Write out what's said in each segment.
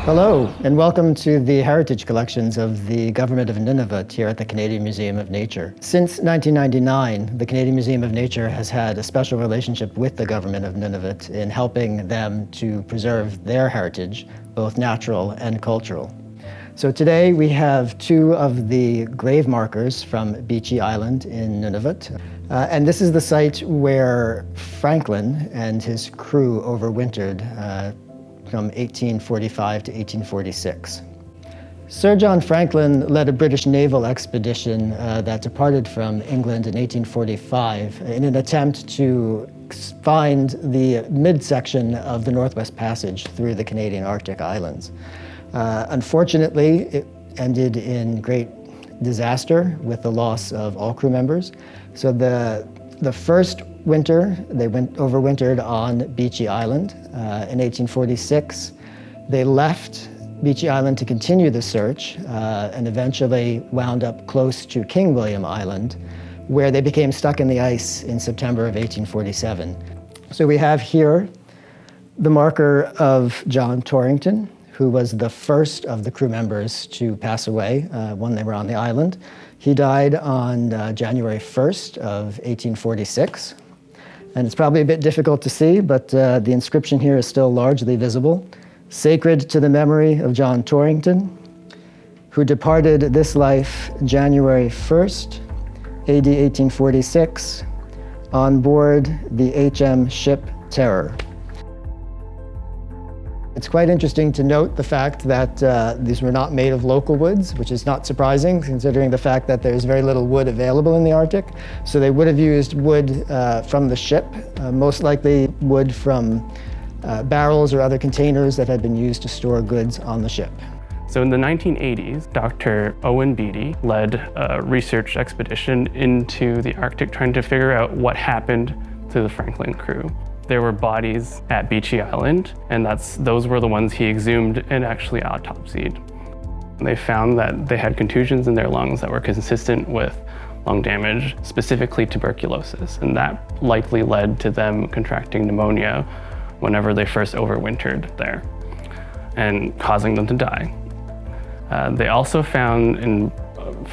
Hello, and welcome to the Heritage Collections of the Government of Nunavut here at the Canadian Museum of Nature. Since 1999, the Canadian Museum of Nature has had a special relationship with the Government of Nunavut in helping them to preserve their heritage, both natural and cultural. So today we have two of the grave markers from Beechey Island in Nunavut. And this is the site where Franklin and his crew overwintered from 1845 to 1846. Sir John Franklin led a British naval expedition that departed from England in 1845 in an attempt to find the midsection of the Northwest Passage through the Canadian Arctic islands. Unfortunately, it ended in great disaster with the loss of all crew members. So the first winter, they overwintered on Beechey Island. In 1846, they left Beechey Island to continue the search and eventually wound up close to King William Island, where they became stuck in the ice in September of 1847. So we have here the marker of John Torrington, who was the first of the crew members to pass away when they were on the island. He died on January 1st of 1846. And it's probably a bit difficult to see, but the inscription here is still largely visible. Sacred to the memory of John Torrington, who departed this life January 1st, AD 1846, on board the HM ship Terror. It's quite interesting to note the fact that these were not made of local woods, which is not surprising considering the fact that there's very little wood available in the Arctic. So they would have used wood from the ship, most likely wood from barrels or other containers that had been used to store goods on the ship. So in the 1980s, Dr. Owen Beatty led a research expedition into the Arctic trying to figure out what happened to the Franklin crew. There were bodies at Beechey Island, and those were the ones he exhumed and actually autopsied. They found that they had contusions in their lungs that were consistent with lung damage, specifically tuberculosis, and that likely led to them contracting pneumonia whenever they first overwintered there, and causing them to die. They also found in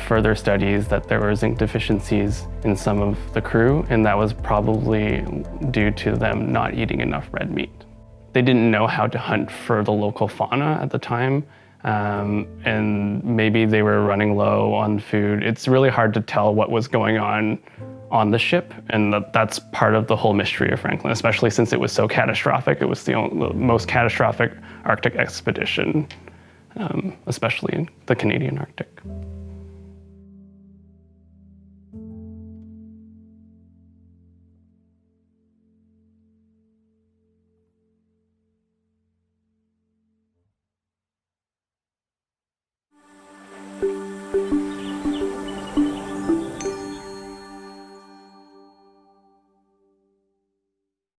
further studies that there were zinc deficiencies in some of the crew, and that was probably due to them not eating enough red meat. They didn't know how to hunt for the local fauna at the time, and maybe they were running low on food. It's really hard to tell what was going on the ship, and that's part of the whole mystery of Franklin, especially since it was so catastrophic. It was the most catastrophic Arctic expedition, especially in the Canadian Arctic.